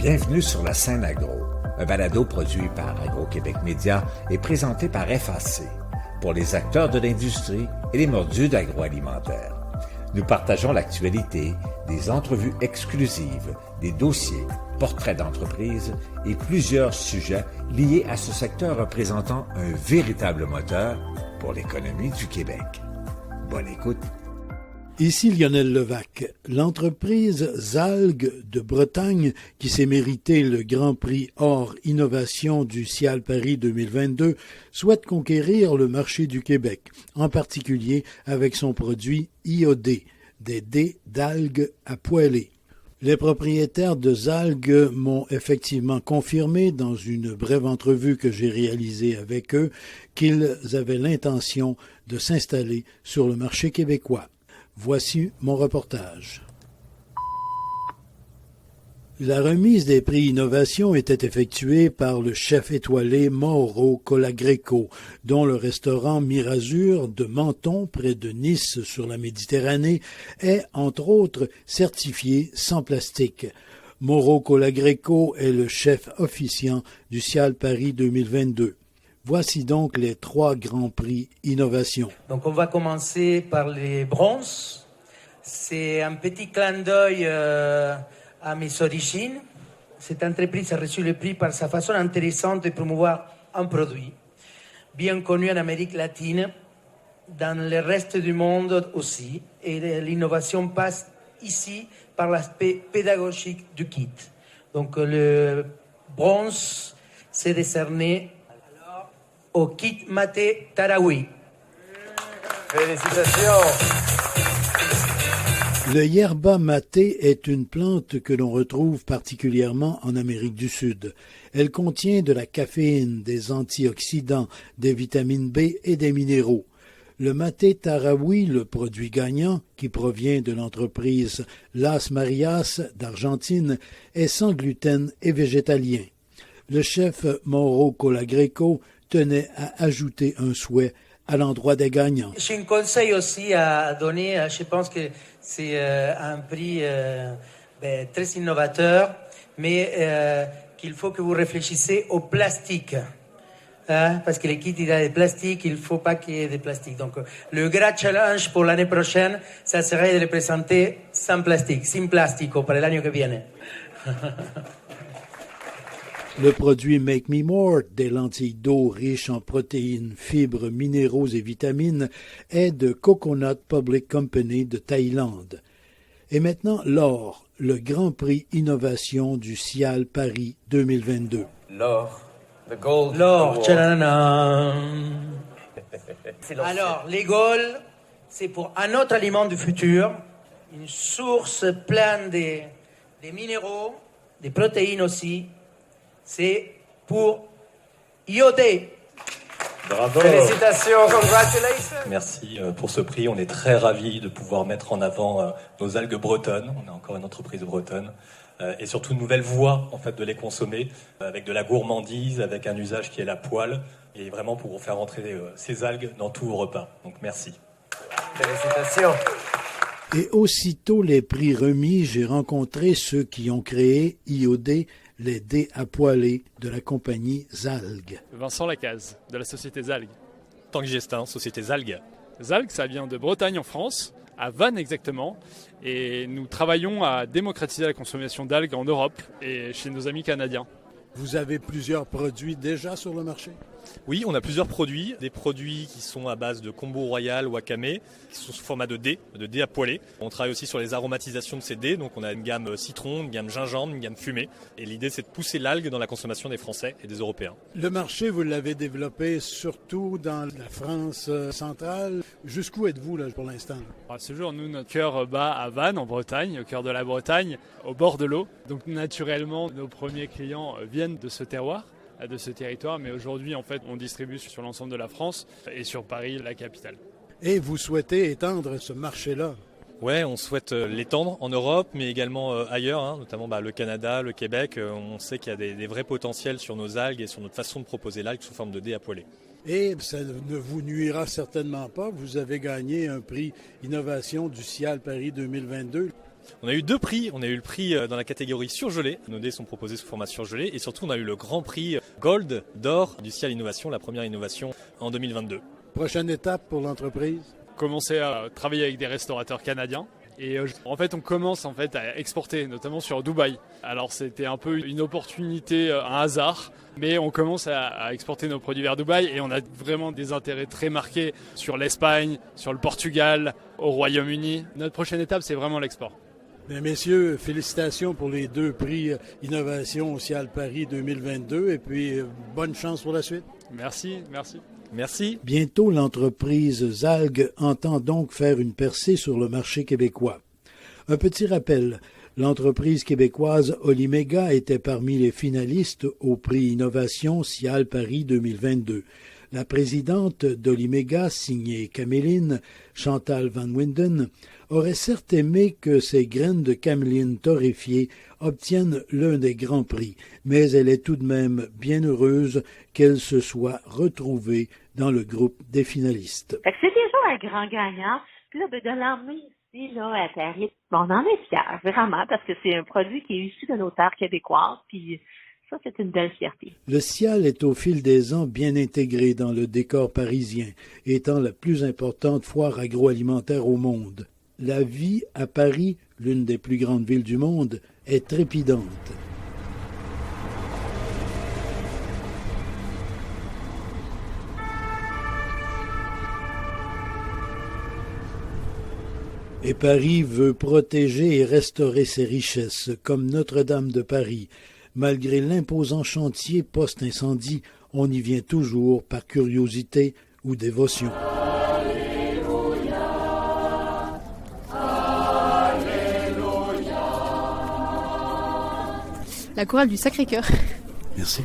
Bienvenue sur la scène agro, un balado produit par Agro-Québec Média et présenté par FAC, pour les acteurs de l'industrie et les mordus d'agroalimentaire. Nous partageons l'actualité, des entrevues exclusives, des dossiers, portraits d'entreprises et plusieurs sujets liés à ce secteur représentant un véritable moteur pour l'économie du Québec. Bonne écoute. Ici Lionel Levac. L'entreprise Zalgues de Bretagne, qui s'est mérité le Grand Prix Or Innovation du Cial Paris 2022, souhaite conquérir le marché du Québec, en particulier avec son produit IOD, des dés d'algues à poêler. Les propriétaires de Zalgues m'ont effectivement confirmé dans une brève entrevue que j'ai réalisée avec eux qu'ils avaient l'intention de s'installer sur le marché québécois. Voici mon reportage. La remise des prix Innovation était effectuée par le chef étoilé Mauro Colagreco, dont le restaurant Mirazur de Menton, près de Nice sur la Méditerranée, est, entre autres, certifié sans plastique. Mauro Colagreco est le chef officiant du Cial Paris 2022. Voici donc les 3 grands prix Innovation. Donc on va commencer par les bronzes. C'est un petit clin d'œil à mes origines. Cette entreprise a reçu le prix par sa façon intéressante de promouvoir un produit bien connu en Amérique latine, dans le reste du monde aussi. Et l'innovation passe ici par l'aspect pédagogique du kit. Donc le bronze s'est décerné au kit Maté Taraoui. Félicitations! Le yerba maté est une plante que l'on retrouve particulièrement en Amérique du Sud. Elle contient de la caféine, des antioxydants, des vitamines B et des minéraux. Le maté Taraoui, le produit gagnant, qui provient de l'entreprise Las Marias d'Argentine, est sans gluten et végétalien. Le chef Mauro Colagreco tenait à ajouter un souhait à l'endroit des gagnants. J'ai un conseil aussi à donner. Je pense que c'est un prix très innovateur, mais qu'il faut que vous réfléchissiez au plastique. Parce que les kits, il y a des plastiques, il ne faut pas qu'il y ait des plastiques. Donc, le grand challenge pour l'année prochaine, ça serait de les présenter sans plastique, sin plástico, pour l'année qui vient. Le produit Make Me More, des lentilles d'eau riches en protéines, fibres, minéraux et vitamines, est de Coconut Public Company de Thaïlande. Et maintenant, l'or, le Grand Prix Innovation du Cial Paris 2022. L'or, the gold. L'or, alors, les gold, c'est pour un autre aliment du futur, une source pleine de minéraux, des protéines aussi. C'est pour IOD. Bravo. Félicitations, congratulations. Merci pour ce prix. On est très ravis de pouvoir mettre en avant nos algues bretonnes. On est encore une entreprise bretonne. Et surtout une nouvelle voie en fait, de les consommer, avec de la gourmandise, avec un usage qui est la poêle, et vraiment pour faire entrer ces algues dans tous vos repas. Donc merci. Félicitations. Et aussitôt les prix remis, j'ai rencontré ceux qui ont créé IOD, les dés à poêler de la compagnie Zalgues. Vincent Lacaze, de la société Zalgues. Tanguy Gestin, société Zalgues. Zalgues, ça vient de Bretagne en France, à Vannes exactement, et nous travaillons à démocratiser la consommation d'algues en Europe et chez nos amis canadiens. Vous avez plusieurs produits déjà sur le marché? Oui, on a plusieurs produits. Des produits qui sont à base de kombu royal, wakame, qui sont sous format de dés à poêler. On travaille aussi sur les aromatisations de ces dés. Donc on a une gamme citron, une gamme gingembre, une gamme fumée. Et l'idée, c'est de pousser l'algue dans la consommation des Français et des Européens. Le marché, vous l'avez développé surtout dans la France centrale. Jusqu'où êtes-vous là pour l'instant? À ce jour, nous, notre cœur bat à Vannes, en Bretagne, au cœur de la Bretagne, au bord de l'eau. Donc naturellement, nos premiers clients viennent de ce terroir, de ce territoire, mais aujourd'hui, en fait, on distribue sur l'ensemble de la France et sur Paris, la capitale. Et vous souhaitez étendre ce marché-là? Ouais, on souhaite l'étendre en Europe, mais également ailleurs, notamment le Canada, le Québec. On sait qu'il y a des vrais potentiels sur nos algues et sur notre façon de proposer l'algue sous forme de dés à poêler. Et ça ne vous nuira certainement pas. Vous avez gagné un prix Innovation du Cial Paris 2022. On a eu 2 prix. On a eu le prix dans la catégorie surgelé. Nos dés sont proposés sous format surgelé. Et surtout, on a eu le grand prix Gold d'or du Cial Innovation, la première innovation en 2022. Prochaine étape pour l'entreprise? Commencer à travailler avec des restaurateurs canadiens. Et en fait, on commence à exporter, notamment sur Dubaï. Alors c'était un peu une opportunité, un hasard, mais on commence à exporter nos produits vers Dubaï et on a vraiment des intérêts très marqués sur l'Espagne, sur le Portugal, au Royaume-Uni. Notre prochaine étape, c'est vraiment l'export. Bien, messieurs, félicitations pour les 2 prix Innovation au Cial Paris 2022 et puis bonne chance pour la suite. Merci, merci. Merci. Bientôt, l'entreprise Zalg entend donc faire une percée sur le marché québécois. Un petit rappel, l'entreprise québécoise Olymega était parmi les finalistes au prix Innovation Cial Paris 2022. La présidente d'Olymega, signée Caméline, Chantal Van Winden, aurait certes aimé que ces graines de caméline torréfiées obtiennent l'un des grands prix, mais elle est tout de même bien heureuse qu'elle se soit retrouvée dans le groupe des finalistes. C'est déjà un grand gagnant. Puis là, de l'emmener ici, là, à Paris, on en est fiers, vraiment, parce que c'est un produit qui est issu de nos terres québécoises, puis ça, c'est une belle fierté. Le Cial est au fil des ans bien intégré dans le décor parisien, étant la plus importante foire agroalimentaire au monde. La vie à Paris, l'une des plus grandes villes du monde, est trépidante. Et Paris veut protéger et restaurer ses richesses, comme Notre-Dame de Paris. Malgré l'imposant chantier post-incendie, on y vient toujours par curiosité ou dévotion. La chorale du Sacré-Cœur. Merci.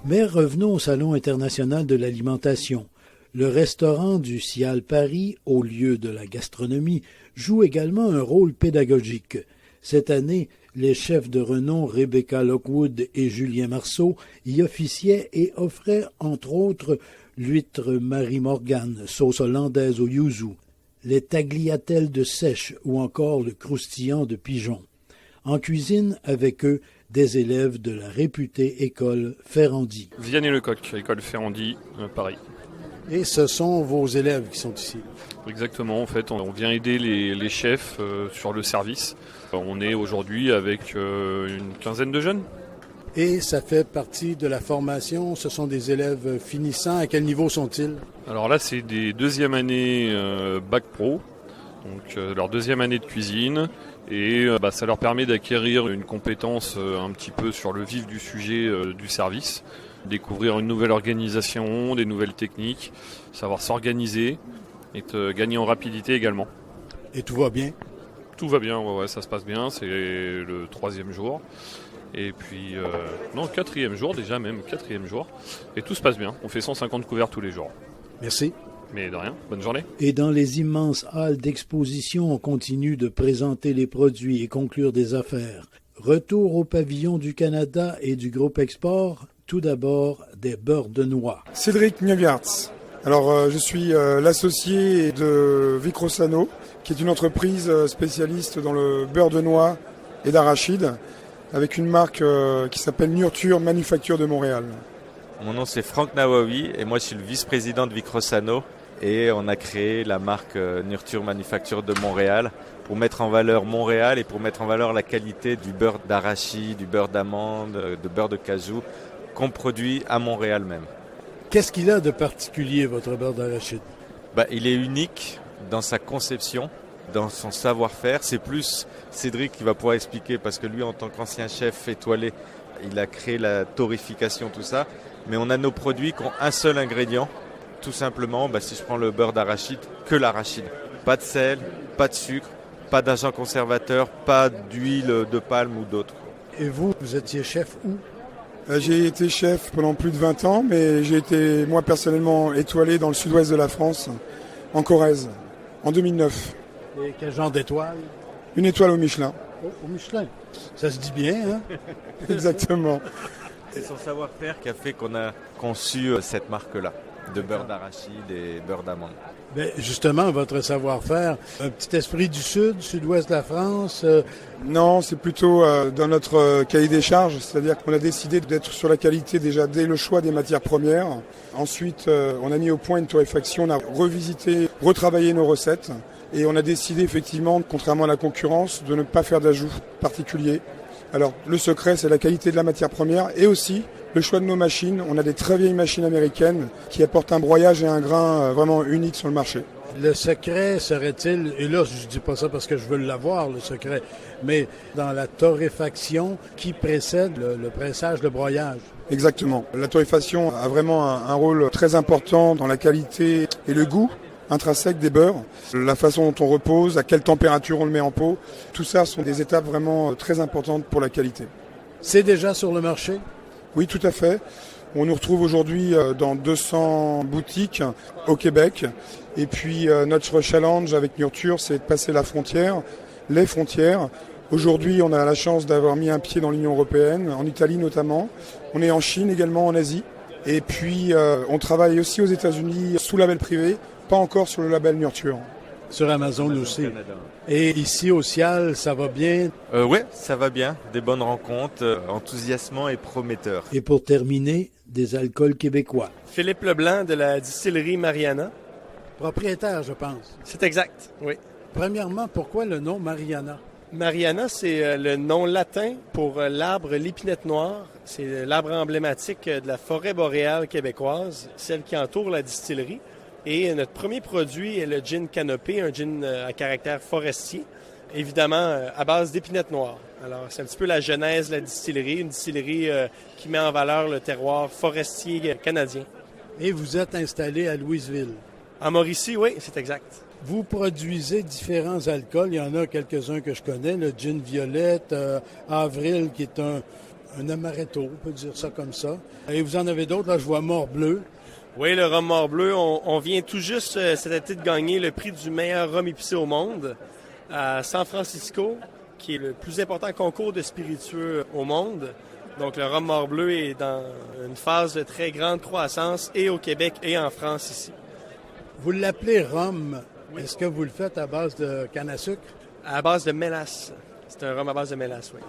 Mais revenons au Salon international de l'alimentation. Le restaurant du Cial Paris, au lieu de la gastronomie, joue également un rôle pédagogique. Cette année, les chefs de renom Rebecca Lockwood et Julien Marceau y officiaient et offraient, entre autres, l'huître Marie Morgan, sauce hollandaise au yuzu, les tagliatelles de sèche ou encore le croustillant de pigeon. En cuisine, avec eux, des élèves de la réputée école Ferrandi. Vianney-le-Coq, école Ferrandi, Paris. Et ce sont vos élèves qui sont ici? Exactement, en fait, on vient aider les chefs sur le service. On est aujourd'hui avec une quinzaine de jeunes. Et ça fait partie de la formation, ce sont des élèves finissants. À quel niveau sont-ils? Alors là, c'est des 2e année Bac Pro, donc leur 2e année de cuisine. Et ça leur permet d'acquérir une compétence un petit peu sur le vif du sujet du service, découvrir une nouvelle organisation, des nouvelles techniques, savoir s'organiser et gagner en rapidité également. Et tout va bien? Tout va bien, ouais, ça se passe bien, c'est le 3e jour. Et puis, 4e jour déjà même, 4e jour. Et tout se passe bien, on fait 150 couverts tous les jours. Merci. Mais de rien, bonne journée. Et dans les immenses halles d'exposition, on continue de présenter les produits et conclure des affaires. Retour au pavillon du Canada et du groupe Export, tout d'abord des beurres de noix. Cédric Nieviarts. Alors, je suis l'associé de Vicrosano, qui est une entreprise spécialiste dans le beurre de noix et d'arachide, avec une marque qui s'appelle Nurture Manufacture de Montréal. Mon nom c'est Franck Nawawi et moi je suis le vice-président de Vicrosano et on a créé la marque Nurture Manufacture de Montréal pour mettre en valeur Montréal et pour mettre en valeur la qualité du beurre d'arachide, du beurre d'amande, de beurre de cajou qu'on produit à Montréal même. Qu'est-ce qu'il a de particulier votre beurre d'arachide? Il est unique dans sa conception, dans son savoir-faire. C'est plus Cédric qui va pouvoir expliquer parce que lui en tant qu'ancien chef étoilé, il a créé la torréfication, tout ça. Mais on a nos produits qui ont un seul ingrédient, tout simplement, si je prends le beurre d'arachide, que l'arachide. Pas de sel, pas de sucre, pas d'agent conservateur, pas d'huile de palme ou d'autres. Et vous étiez chef où? J'ai été chef pendant plus de 20 ans, mais j'ai été moi personnellement étoilé dans le sud-ouest de la France, en Corrèze, en 2009. Et quel genre d'étoile? Une étoile au Michelin. Oh, au Michelin, ça se dit bien, hein? Exactement. C'est son savoir-faire qui a fait qu'on a conçu cette marque-là. de beurre d'arachide et beurre d'amande. Bien, justement, votre savoir-faire, un petit esprit du sud, sud-ouest de la France? Non, c'est plutôt dans notre cahier des charges, c'est-à-dire qu'on a décidé d'être sur la qualité déjà dès le choix des matières premières. Ensuite, on a mis au point une torréfaction, on a revisité, retravaillé nos recettes et on a décidé effectivement, contrairement à la concurrence, de ne pas faire d'ajouts particuliers. Alors, le secret, c'est la qualité de la matière première et aussi le choix de nos machines. On a des très vieilles machines américaines qui apportent un broyage et un grain vraiment unique sur le marché. Le secret serait-il, et là je dis pas ça parce que je veux l'avoir, le secret, mais dans la torréfaction qui précède le pressage, le broyage? Exactement. La torréfaction a vraiment un rôle très important dans la qualité et le goût intrinsèque des beurres, la façon dont on repose, à quelle température on le met en pot. Tout ça sont des étapes vraiment très importantes pour la qualité. C'est déjà sur le marché? Oui, tout à fait. On nous retrouve aujourd'hui dans 200 boutiques au Québec. Et puis notre challenge avec Nurture, c'est de passer la frontière, les frontières. Aujourd'hui, on a la chance d'avoir mis un pied dans l'Union européenne, en Italie notamment. On est en Chine également, en Asie. Et puis on travaille aussi aux États-Unis sous label privé, pas encore sur le label Nurture. Sur Amazon aussi. Et ici au Cial, ça va bien? Oui, ça va bien. Des bonnes rencontres, enthousiasmant et prometteur. Et pour terminer, des alcools québécois. Philippe Leblanc de la distillerie Mariana. Propriétaire, je pense. C'est exact, oui. Premièrement, pourquoi le nom Mariana? Mariana, c'est le nom latin pour l'arbre l'épinette noire. C'est l'arbre emblématique de la forêt boréale québécoise, celle qui entoure la distillerie. Et notre premier produit est le gin canopé, un gin à caractère forestier, évidemment à base d'épinette noire. Alors, c'est un petit peu la genèse de la distillerie, une distillerie qui met en valeur le terroir forestier canadien. Et vous êtes installé à Louisville? En Mauricie, oui, c'est exact. Vous produisez différents alcools. Il y en a quelques-uns que je connais, le gin violette, Avril, qui est un amaretto, on peut dire ça comme ça. Et vous en avez d'autres, là, je vois Mort-Bleu. Oui, le rhum Mort-Bleu, on vient tout juste cet été de gagner le prix du meilleur rhum épicé au monde à San Francisco, qui est le plus important concours de spiritueux au monde. Donc le rhum Mort-Bleu est dans une phase de très grande croissance et au Québec et en France ici. Vous l'appelez rhum. Oui. Est-ce que vous le faites à base de canne à sucre? À base de mélasse. C'est un rhum à base de mélasse, oui.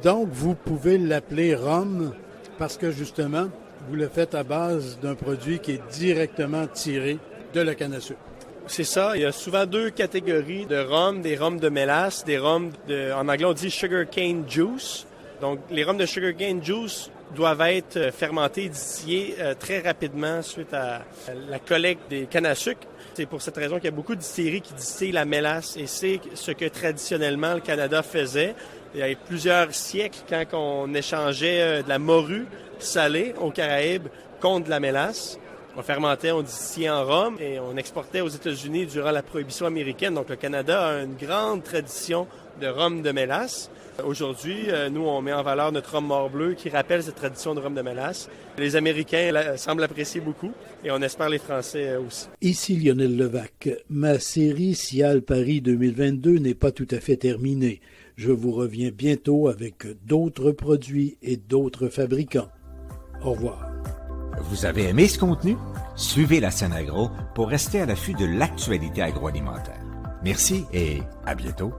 Donc vous pouvez l'appeler rhum parce que justement, vous le faites à base d'un produit qui est directement tiré de la canne à sucre. C'est ça. Il y a souvent deux catégories de rhum, des rhums de mélasse, des rhums en anglais on dit sugar cane juice. Donc les rhums de sugar cane juice doivent être fermentés et distillés très rapidement suite à la collecte des cannes à sucre. C'est pour cette raison qu'il y a beaucoup de distilleries qui distillent la mélasse et c'est ce que traditionnellement le Canada faisait. Il y a plusieurs siècles, quand on échangeait de la morue salée aux Caraïbes contre de la mélasse, on fermentait, on distillait en rhum et on exportait aux États-Unis durant la prohibition américaine. Donc le Canada a une grande tradition de rhum de mélasse. Aujourd'hui, nous, on met en valeur notre rhum Mort-Bleu qui rappelle cette tradition de rhum de mélasse. Les Américains semblent l'apprécier beaucoup et on espère les Français aussi. Ici Lionel Levac. Ma série Cial Paris 2022 n'est pas tout à fait terminée. Je vous reviens bientôt avec d'autres produits et d'autres fabricants. Au revoir. Vous avez aimé ce contenu? Suivez la scène agro pour rester à l'affût de l'actualité agroalimentaire. Merci et à bientôt.